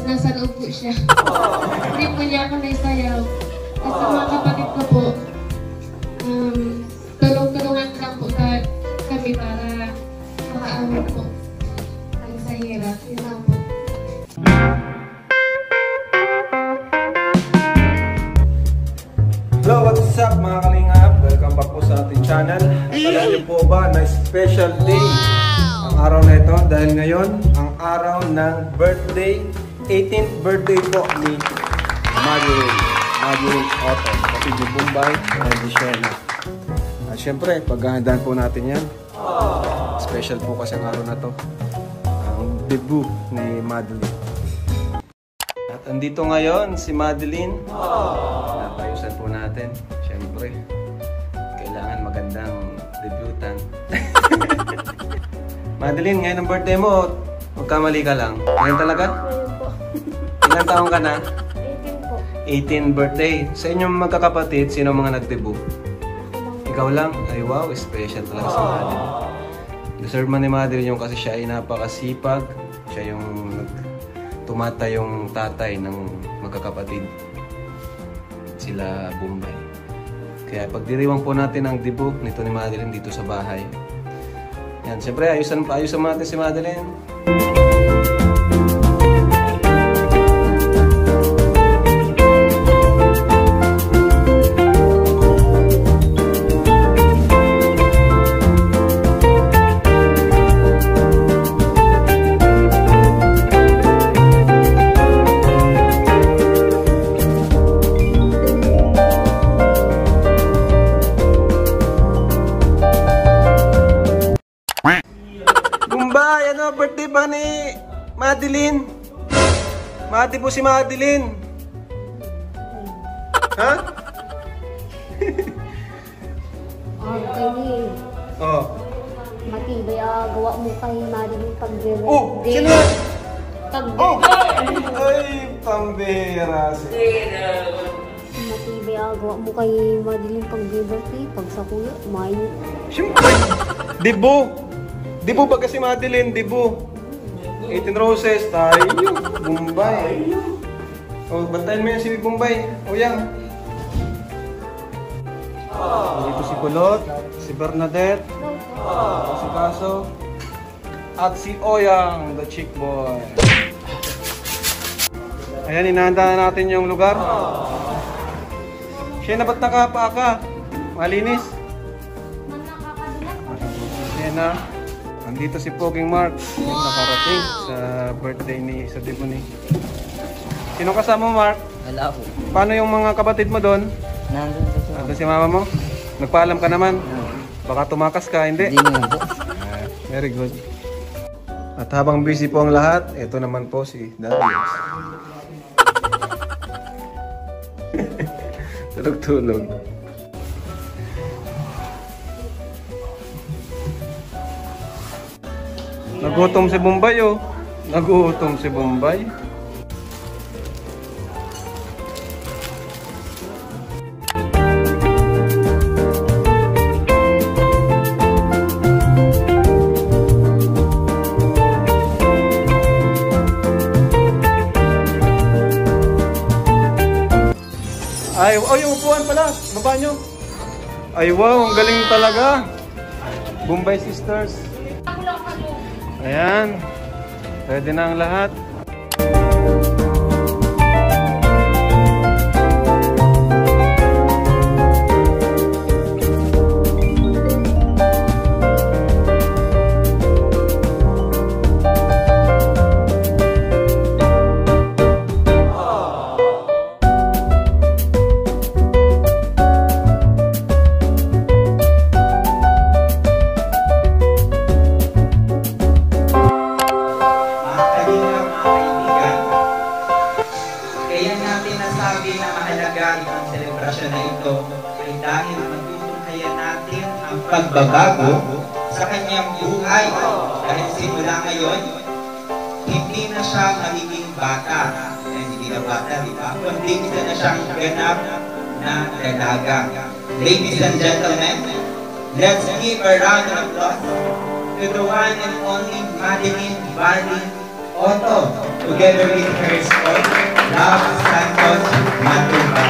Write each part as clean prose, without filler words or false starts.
nasa loob po siya. Hindi po niya ako naisayaw. At sa mga kapatid ko po, tulong-tulungan lang po kami para makaawin po ang sa hirap. Yun lang po. Hello, what's up mga kalingap? Welcome back po sa ating channel. Alam niyo po ba na special day ang araw na ito dahil ngayon ang araw ng birthday, 18th birthday po ni Madeline Otto, kapatid ni Bombay and Shena. At syempre, paghahandaan po natin yan. Special po kasi ang araw na to, ang debut ni Madeline. At andito ngayon si Madeline. Napayusan po natin. Siyempre, kailangan magandang debutant. Madeline, ngayon ang birthday mo. Magkamali ka lang. Ngayon talaga? Ngayon po. Ilang taong ka na? 18 po. 18 birthday. Sa inyong magkakapatid, sino mga nag-debut? Ikaw lang? Ay wow, special talaga si Madeline. Deserve man ni Madeline yung kasi siya ay napakasipag. Siya yung tumata yung tatay ng magkakapatid. Sila Bombay. Kaya pagdiriwang po natin ang debut nito ni Madeline dito sa bahay. Yan, siyempre ayusan natin si Madeline. Birthday ba ni Madeline? Mati po si Madeline. Ha? Kini. Oh. Matibay gawa mo kay Madeline pag-birthday. Oh, sino yan? Oh! Pag-birthday. Ay, pambira si. Matibay gawa mo kay Madeline pag-birthday. Pag sa kuya, mayo. Siyempre. Debo. Debo ba kasi Madeline? Debo. 18 roses. Tayo. Bombay. O, bantayan mo yan si Bombay. O yan. Dito si Kulot. Si Bernadette. Si Kaso. At si Oyang, the chick boy. Ayan, inahanda na natin yung lugar. Shena, ba't nakapaa ka? Malinis? Shena. Andito si Poging Mark, nakarating sa birthday sa debut ni. Sino kasama mo, Mark? Wala po. Paano yung mga kapatid mo doon? Nandun si mama mo? Nagpaalam ka naman? Baka tumakas ka, hindi? Hindi naman po. Very good. At habang busy po ang lahat, ito naman po si Darius. Tulog-tulog. Nagutom si Bombay, oh. Nagutom si Bombay. Ay, oh, yung upuan pala. Baba nyo. Ay, wow. Ang galing talaga. Bombay Sisters. Ayan, pwede na ang lahat. Pagbabago sa kanyang buhay dahil simula ngayon hindi na siya magiging bata hindi na bata, di ba? Kundi isa na siyang ganap na dalaga. Ladies and gentlemen, let's give a round of applause to the one and only Madeline Barley Otto, together with her spouse, Love Santos Matumba.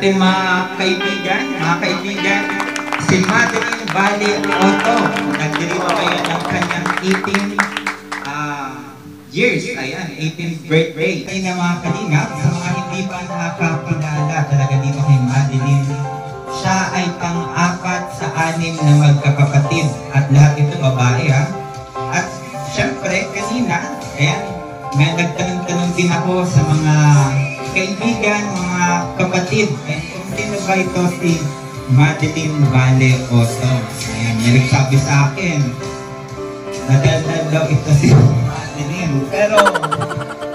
Natin mga kaibigan, si Madeline Valle Otto, nagdirito kayo ng kanyang 18 years, ayan, 18th birthday. Ay na mga kalingap, sa mga hindi pa nakakakilala talaga dito kay Madeline, siya ay pang-apat sa 6 na magkakapatid at lahat ito babae ha. At syempre kanina, ayan, may nagtanong-tanong din ako sa mga kaibigan, mga kapatid, and kung sino ba ito si Madeline Valle Otto. Ayan, may nagsabi sa akin, nadaldal daw ito si Madeline. Pero,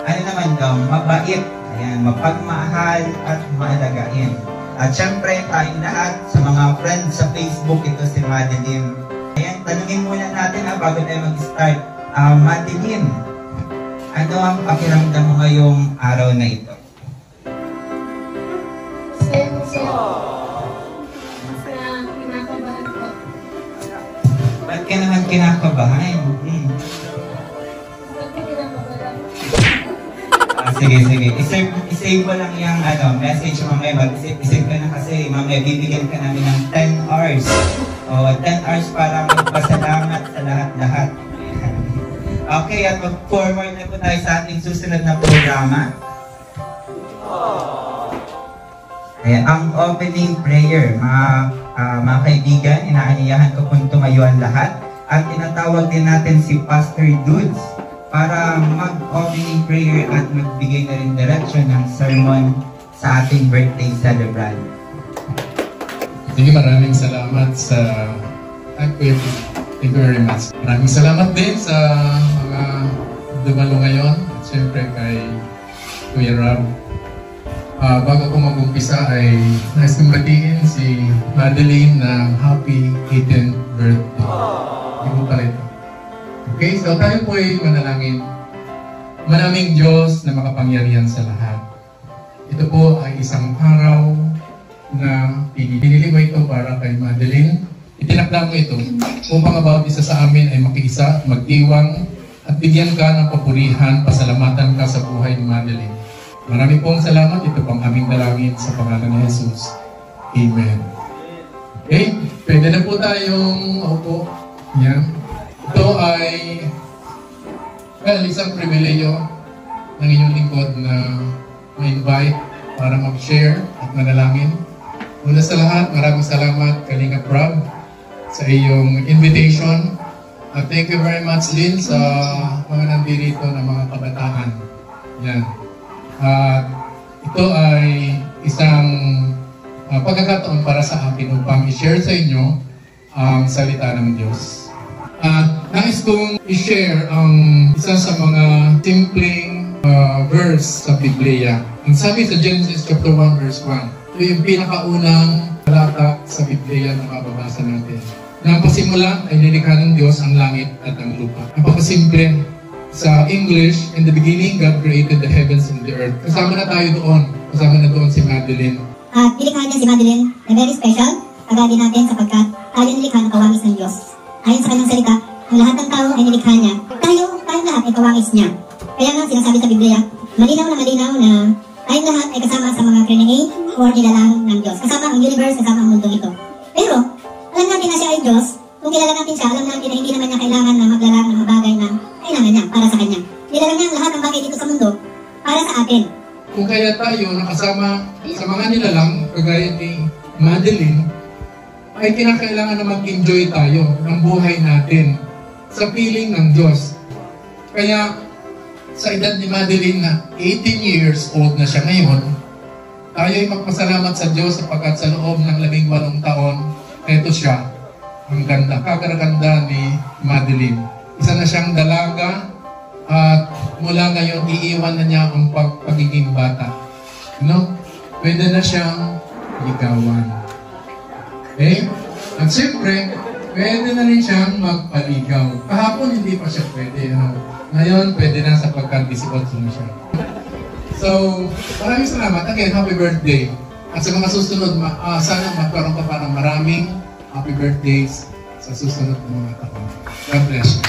ano naman daw, mabait, ayan, mapagmahal at mahalagain. At syempre, tayong lahat sa mga friends sa Facebook, ito si Madeline. Ayan, tanungin muna natin bago tayo mag-start. Madeline, ano ang pakiramdam mo ngayong araw na ito? Ba't ka naman kinakabahan? Sige. I-save mo lang yung message mamaya. Mag-isave ka na kasi mamaya bibigyan ka namin ng 10 hours. O, 10 hours para magpasalamat sa lahat-lahat. Okay, at mag-forward na po tayo sa ating susunod na programa. Ayan, ang opening prayer, mga kaibigan, inaaniyahan ko pong tumayuan lahat. At tinatawag din natin si Pastor Dudes para mag-opening prayer at magbigay na rin direction ng sermon sa ating birthday celebrant. Sige, maraming salamat sa Kuya. Thank you very much. Maraming salamat din sa mga dumalo ngayon. At syempre kay Kuya Rob. Bago ko mag-umpisa ay nais kong batiin si Madeline ng happy 18th birthday. Hindi mo pala ito. Okay, so tayo po ay manalangin. Maraming Diyos na makapangyarihan sa lahat. Ito po ay isang araw na pinili mo ito para kay Madeline. Itinakda mo ito upang ang bawat isa sa amin ay makiisa, magdiwang at bigyan ka ng papurihan, pasalamatan ka sa buhay ni Madeline. Maraming pong salamat. Ito pang aming dalangin sa pangalan ni Jesus. Amen. Okay, pwede na po tayong maupo. Yan. Ito ay isang pribileyo ng inyong lingkod na ma-invite para mag-share at manalangin. Una sa lahat, maraming salamat Kalingap Rob sa iyong invitation. At thank you very much din sa mga nandito na mga kabataan. Yan. Ito ay isang pagkakataon para sa akin upang i-share sa inyo ang salita ng Diyos. At nais kong i-share ang isa sa mga simpleng verse sa Biblia. Ang sabi sa Genesis chapter 1 verse 1, ito yung pinakaunang talata sa Biblia na mababasa natin. Nang pasimula ay nilikha ng Diyos ang langit at ang lupa. Napakasimple. Sa English, in the beginning, God created the heavens and the earth. Kasama na tayo doon. Kasama na doon si Madeline. At nilikha niya si Madeline na very special. Agadi natin sapagkat tayo nilikha ng kawangis ng Diyos. Ayon sa kanyang salita, ang lahat ng tao ay nilikha niya. Tayo lahat lahat ay kawangis niya. Kaya nga sinasabi sa Biblia, malinaw na tayong lahat ay kasama sa mga create or nilalang ng Diyos. Kasama ang universe, kasama ang mundo ito. Pero, alam natin na siya ay Diyos. Kung kilala natin siya, alam natin na hindi naman niya kailangan na maglalang ng mga bagay na kailangan niya para sa kanya. Nilalang niya ang lahat ng bagay dito sa mundo para sa atin. Kung kaya tayo nakasama sa mga nilalang, kagaya ni Madeline, ay kinakailangan na mag-enjoy tayo ng buhay natin sa piling ng Diyos. Kaya sa edad ni Madeline na 18 years old na siya ngayon, tayo ay magpasalamat sa Diyos sapagkat sa loob ng 18 taon, eto siya, ang ganda, kaganda ni Madeline. Isa na siyang dalaga at mula ngayon iiwan na niya ang pagiging bata. No? Pwede na siyang ligawan. Okay? At siyempre, pwede na rin siyang magpaligaw. Kahapon hindi pa siya pwede. No? Ngayon, pwede na sapagkat 18 na siya. So, maraming salamat. Again, happy birthday. At sa mga susunod, sana magkaroon ka pa ng maraming happy birthdays sa susunod ng mga taon. God bless you.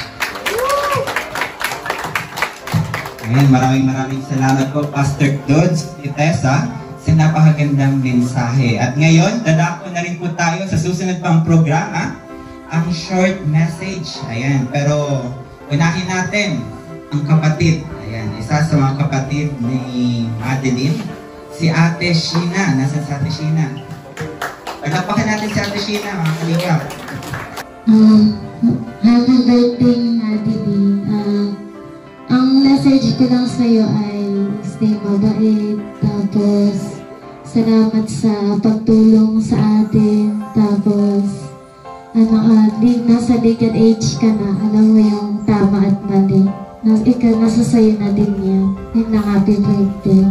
Ayan, maraming salamat po, Pastor Dodds Itesa, sa napakagandang mensahe. At ngayon, dadako na rin po tayo sa susunod pang programa, ang short message. Ayan, pero unahin natin ang kapatid. Ayan, isa sa mga kapatid ni Madeline, si Ate Sheena. Nasaan si Ate Sheena? Pagkapakan natin si Ate Sheena, mga kalingap. Happy birthday, Madeline. Ang message ko lang sa'yo ay stay mabait, tapos salamat sa pagtulong sa atin, tapos nasa legal age ka na, alam mo yung tama at mali. Nasa sayo na din yan. Yun lang, happy birthday.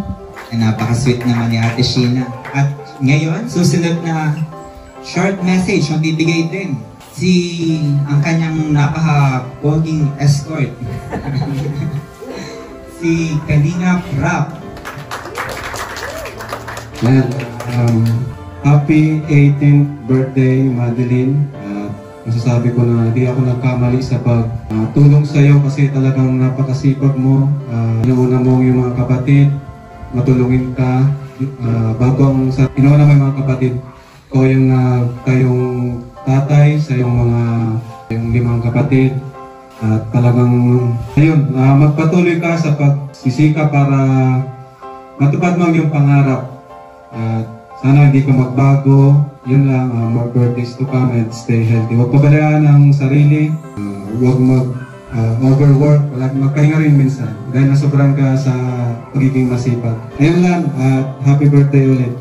Napaka-sweet naman ni Ate Sheena. At ngayon, susunod na short message, magbibigay din ang kanyang napaka-poging escort. Si Kalinga Rap. Happy 18th birthday, Madeline. Masasabi ko na hindi ako nagkamali sa pagtulong sa iyo kasi talagang napakasipag mo. Inuuna mo yung mga kapatid, matulungin ka. Bago ang inuuna mo yung mga kapatid ko, yung kayong tatay sa yung 5 kapatid. At talagang ayun, magpatuloy ka sa pagsisika para matupad mo yung pangarap. At sana hindi ka magbago. Yun lang, more birthdays to come and stay healthy. Huwag pabayaan ang sarili. Huwag overwork. Magpahinga rin minsan. Dahil nasobrang ka sa pagiging masipag. Ayun lang, at happy birthday ulit.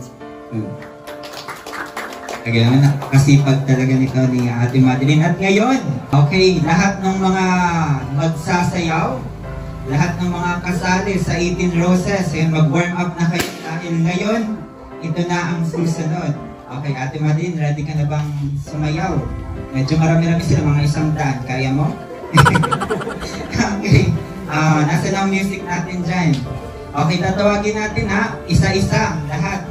Kaya nakasipag talaga nito ni Ate Madeline. At ngayon, okay, lahat ng mga magsasayaw, lahat ng mga kasali sa 18 Roses, ayun, mag-warm up na kayo dahil ngayon, ito na ang susunod. Okay, Ate Madeline, ready ka na bang sumayaw? Medyo marami-rami sila, mga 100. Kaya mo? Okay, nasa na ang music natin dyan. Okay, tatawagin natin ha, isa-isa, lahat.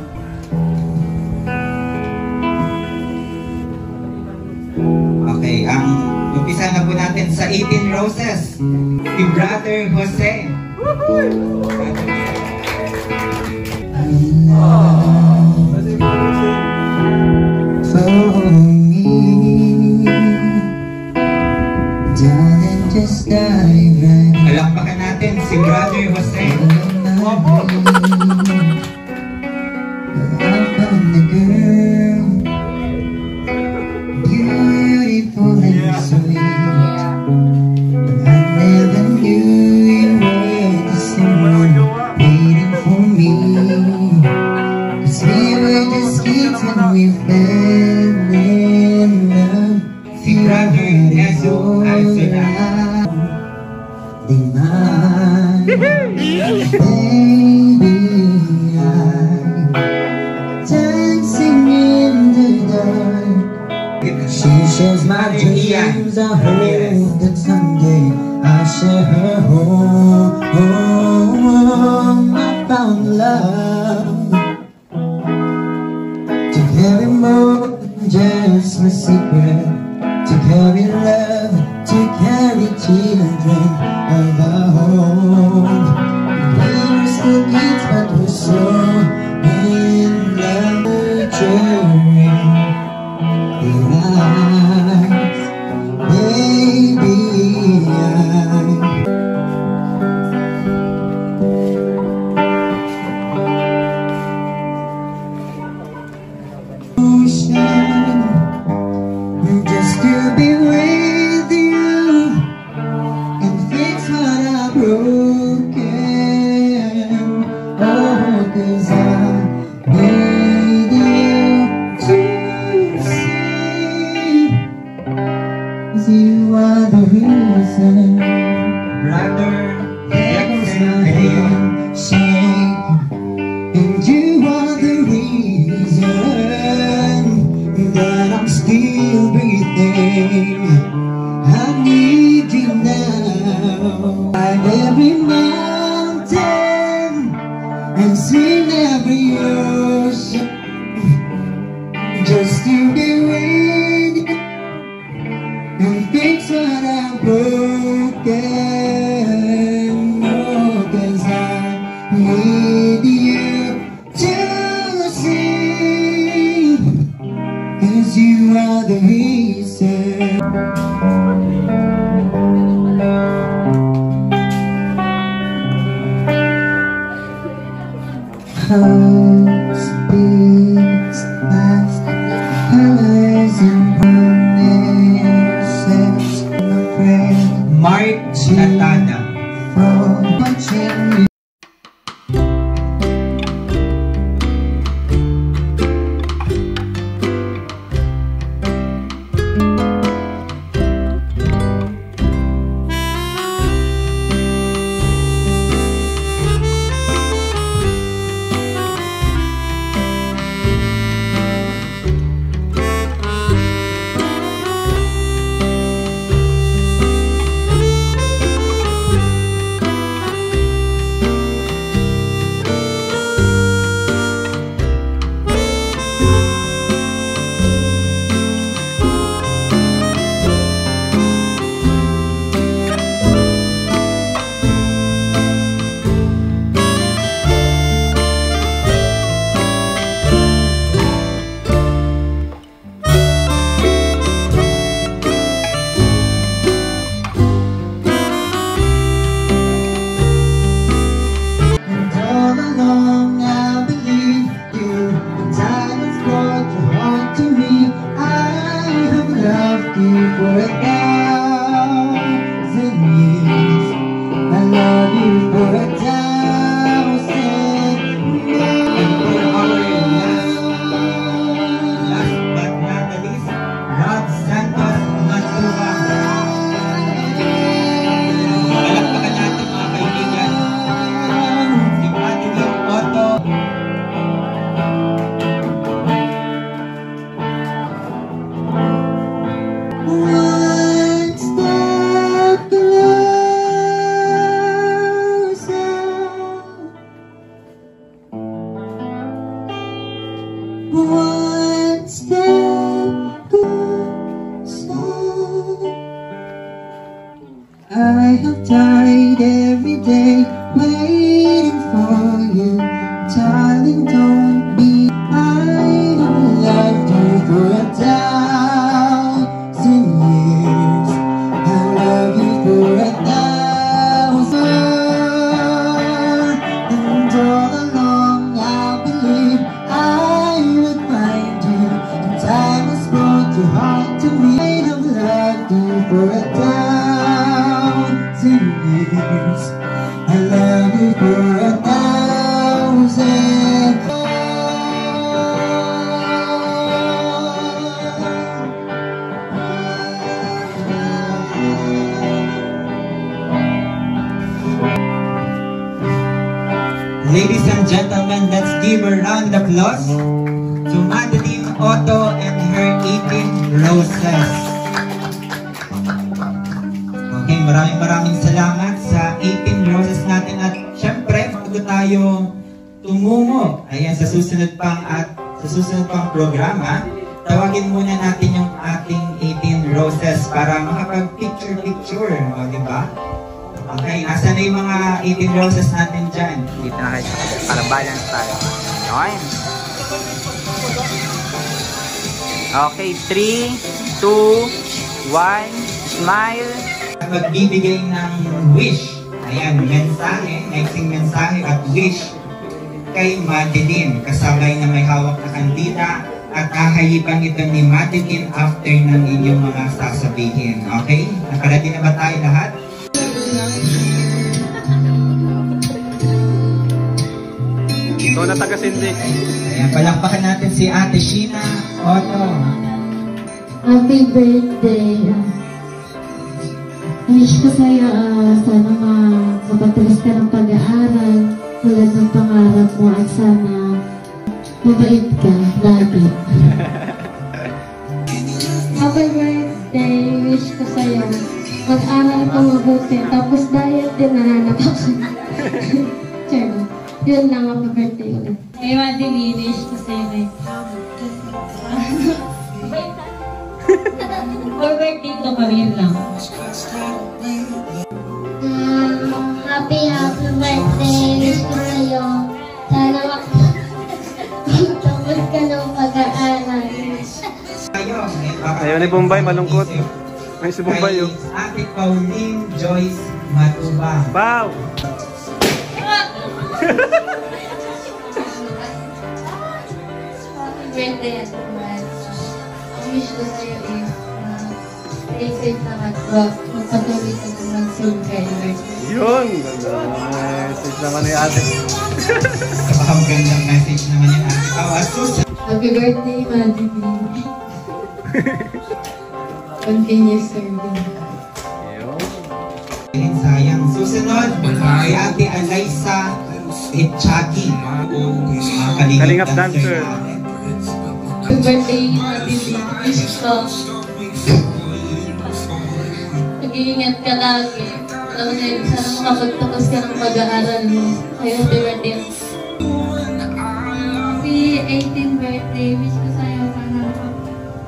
Okay, ang umpisa na po natin sa 18 Roses, si Brother Jose. For me, darling, just dive right in. Palakpakan natin si Brother Jose. I found the girl, beautiful and sweet. I never knew you were the someone waiting for me. 'Cause we were just kids when we fell in love. Si Brother Nezo Alcena. Baby, dancing in the dark. She shares my dreams. I hope that someday I'll share her home. I found love to carry more than just my secret, to carry love, to carry children of love. 'cause I need you to see, 'cause you are the reason. Brother That's Jackson my Leo. handshake, and you are the reason that I'm still breathing. I need you now. Climb every mountain and swim every ocean just to be with you and fix what I'm broken. Oh, 'cause I need you to see, 'cause you are the reason. Hearts beats fast, colors and promises. My friend, Mark Natana. for watching you. And all along I believe you. The time has brought your heart to me. I have loved you for 1,000 years. I love you for 1,000 years. And for our last but not the least, Rod Santos Matubang. Palakpakan natin mga kaibigan. Si Madeline Otto. One step closer. One step closer. I have died every day waiting for you. Darling, don't be. I have loved you for 1,000 years. I love you for 1,000. And all along I believe I would find you. And time has brought your heart to me. I have loved you for 1,000 years. I love you for 1,000. Ladies and gentlemen, let's give a round of applause to Madeline Otto and her 18 roses. Okay, maraming salamat sa 18 roses natin at syempre, bago tayo tumungo ayan sa susunod pang programa, tawagin muna natin yung ating 18 roses para makapag-picture, di ba? Okay, asan na yung mga 18 roses natin dyan? Dito na kayo para balance tayo. Okay. Okay, 3, 2, 1, smile. Magbibigay ng wish. Ayan, mensahe, naiksing mensahe at wish kay Madeline. Kasabay na may hawak na kandila at ahayipan ito ni Madeline after ng inyong mga sasabihin. Okay? Nakaredy na ba tayo lahat? Ikaw na taga-Cindy. Ayan, palakpakan natin si Ate Sheena Otto. Happy birthday. Wish ko sa'yo, sana mapatuloy ka ng pag-aaral tulad ng pangarap mo at sana mabait ka lagi. Happy birthday. Wish ko sa'yo, mag-aral ka mabuti. Tapos diet din nananap ako. Sure. Yun lang, happy birthday ulit. Kay Madeline, wish ko sa'yo kay for birthday ko pa rin lang. Happy birthday. Wish ko sa'yo, sana tapos ka ng pag-aaral. Ayaw ni Bombay, malungkot. Ay, si Bombay yun. Ate Pauline Joyce Matubang. Wow! Happy birthday at naman. Ang wish ko sa'yo is stay safe naman po. Magpatuloy ka naman soon kay Lord. Yun! Message naman ni ate. Napakagandang message naman yung Ate Pao. Happy birthday, Madeline. Continue serving. Sayang. Susunod, kay Ate Alaysa Itchaki. Kalingap dancer. Happy birthday, Madeline. Wish ko mag-iingat ka lagi. Alam mo na yun, sana makapagtapos ka ng pag-aaral mo. Kaya happy birthday. Happy 18th birthday. Wish ko sa'yo sana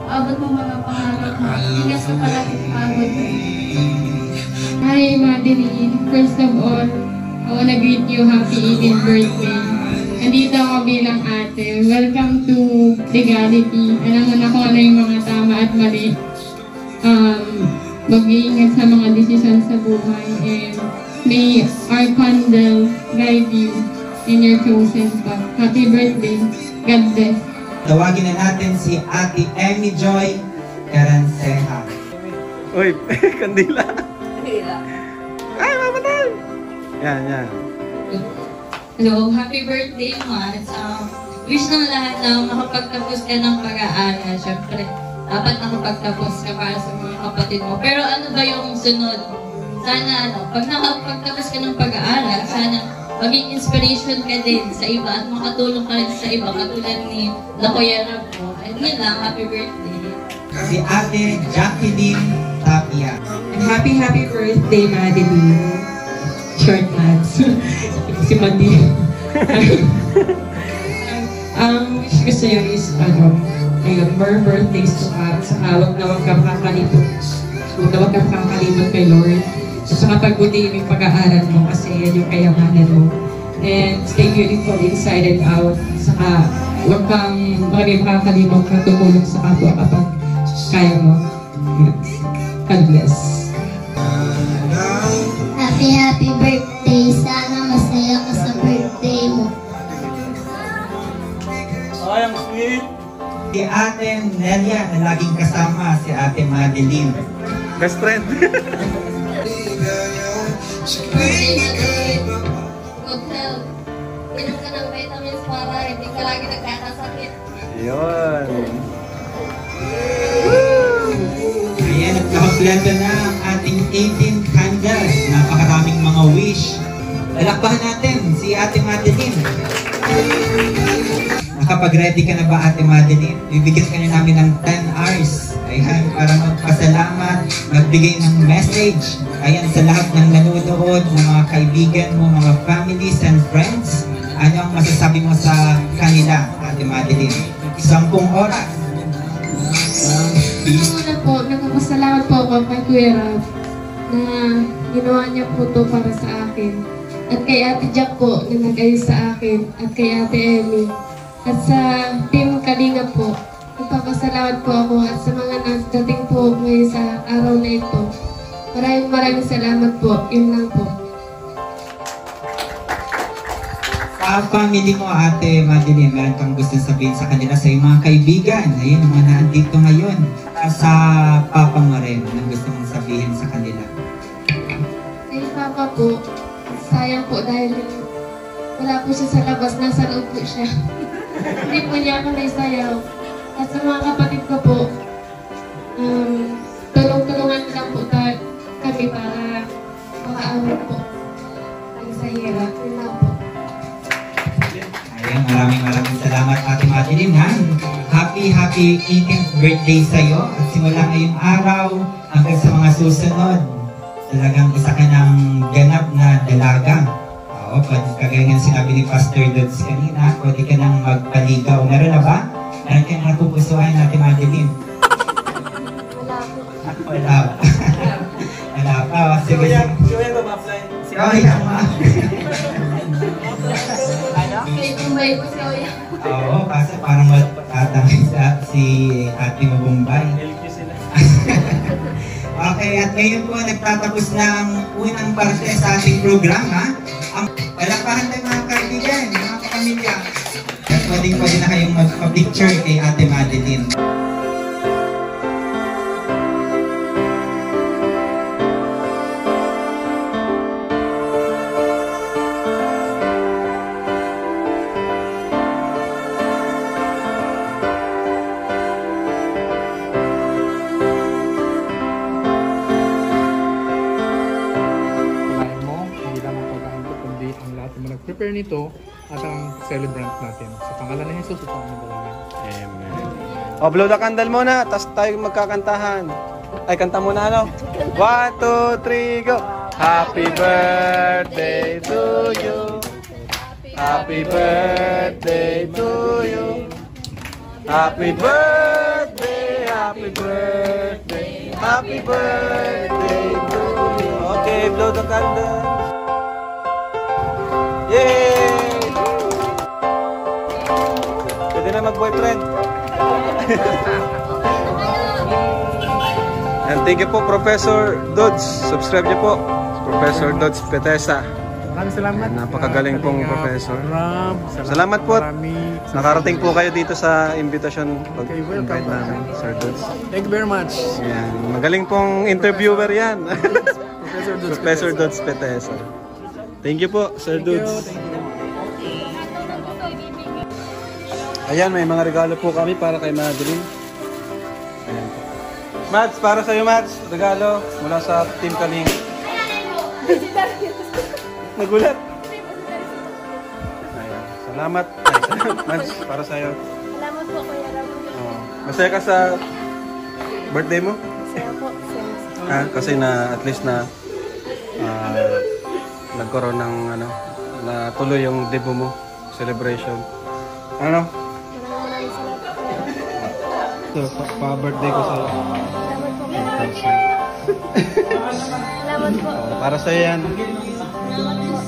abot mo mga pangarap mo. Ingat ka palagi sa pagod mo. Hi, Madeline. First of all, I wanna greet you happy 18th birthday. Nandito ako bilang ate. Welcome to Legality. Alam mo na kung ano yung mga tama at mali. Mag-iingat sa mga desisyon sa buhay. And may our candle guide you in your chosen path. Happy birthday. God bless. Tawagin na natin si Ate Emmy Joy Caranceja. Uy, kandila. Ay, mamatay! Yan, yan. Hello, happy birthday, Mats. Wish ng lahat na makapagtapos ka ng pag-aaral. Siyempre, dapat nakapagtapos ka para sa mga kapatid mo. Pero ano ba yung sunod? Sana pag nakapagtapos ka ng pag-aaral, sana maging inspiration ka din sa iba at makatulong ka rin sa iba katulad ni Lakoyera mo. And yun lang, happy birthday. Si Ate Jacqueline Tapia. And happy birthday, Madeline. Short Mads. Si Madi. Ang wish ko sa'yo is, more birthdays to come. Saka huwag ka makakalimot. Huwag ka makakalimot kay Lord. Saka pagbutihin yung pag-aaral mo kasi yan yung kayamanan mo. And stay beautiful inside and out. Saka huwag kang makakalimot ka tumulong sa kapwa kapag kaya mo. God bless. Happy birthday. Sana masaya ka sa birthday mo. Ay, ang sweet. Si Ate Nelia na laging kasama si Ate Madeline. Best friend. Good health. Inom ka ng vitamins para hindi ka lagi nagkakasakit. Yun. Ayan, nagkakaplanta na ang ating 18 candles. Napakaraming mga wish. Lalakbahan natin si Ate Madeline. Nakapag-ready ka na ba, Ate Madeline? Bibigyan ka na namin ng 10 hours. Ayan, para magpasalamat, magbigay ng message. Ayan, sa lahat ng nanonood, ng mga kaibigan mo, mga families and friends. Ano ang masasabi mo sa kanila, Ate Madeline? 10 oras. Una po, nagpapasalamat po ako kay Kuya Rab na ginawa niya po to para sa akin. At kay Ate Jack po na nag-ayos sa akin. At kay Ate Emmy. At sa Team Kalinga po, nagpapasalamat po ako at sa mga nagdating po ngayon sa araw na ito. Maraming salamat po. Yun lang po. Sa family mo, Ate Madeline, meron kang gusto sabihin sa kanila sa iyong mga kaibigan. Ayun, mga nandito ngayon. Sa Papa mo rin, anong gusto mong sabihin sa kanila? Kay Papa po, sayang po dahil wala po siya sa labas, nasa loob po siya. Hindi po niya ako naisayaw. At sa mga kapatid ko po, tulong-tulungan lang po kami para makaawin po ang sa hirap. Yun lang po. Ayan, maraming salamat Ate Madeline, ha? Happy 18th birthday sa'yo. At simula ngayong araw hanggang sa mga susunod, talagang isa ka ng ganap na dalaga. Oo, kagaya nga sinabi ni Pastor Dodds kanina, pwede ka nang magpaligaw. Meron na ba? Meron ka na napupusuhan Ate Madeline? Wala pa. Wala pa. Sige, sige. Si Oya ba ma-apply? Si Oya ma. May Bombay po si Oya. Oo, kasi parang matatangin si Ate Mabumbay. Okay, at ngayon po nagtatapos na ang unang parte sa ating programa. Ang palakpahan tayo mga kaibigan, mga kapamilya. At pwede na kayong magpa-picture kay Ate Madeline. Prepare nito at ang celebrant natin. Sa pangalan ni Jesus, ito ang nagalaman. Amen. O, blow the candle muna, tapos tayo magkakantahan. Ay, kanta muna, ano? 1, 2, 3, go! Happy birthday to you. Happy birthday to you. Happy birthday, happy birthday, happy birthday to you. Okay, blow the candle. Yay! Pwede na mag-boyfriend. And thank you po, Professor Dodds. Subscribe niyo po. Professor Dodds Petesa. Maraming salamat. Napakagaling pong professor. Salamat po. Nakarating po kayo dito sa invitation pag-invite namin, Sir Dodds. Thank you very much. Yan. Magaling pong interviewer yan. Professor Dodds Petesa. Thank you po, Sir Dodds. Ayan, may mga regalo po kami para kay Madeline. Ayan po. Mads, para sa'yo Mads. Regalo mula sa Team Kaling. Nagulat. Ayan. Salamat. Mads, para sa'yo. Salamat po, Kuya Ram. Masaya ka sa birthday mo? Masaya po. Kasi na at least na nagkaroon ng na tuloy yung debut mo, celebration. Ano? Maraming salamat po. Ito, pa-birthday ko sa'yo. Salamat po. Salamat po. Para sa'yo yan. Salamat po.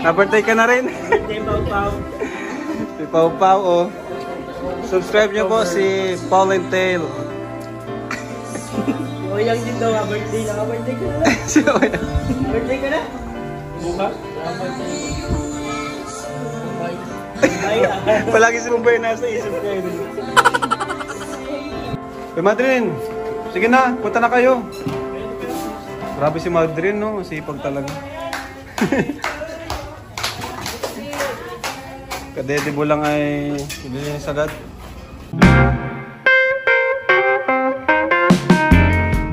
Na-birthday ka na rin. Si Pau Pau, oh. Subscribe nyo po si Paul and Tail. Oyang din daw, birthday na. Birthday ka na. Si Oyang. Birthday ka na? Bukas? Palagi si Mumbai nasa isip ko yun. Hey Madeline, sige na, punta na kayo. Grabe si Madeline, no? Masipag talaga. Kadede mo lang ay hindi niya sagad.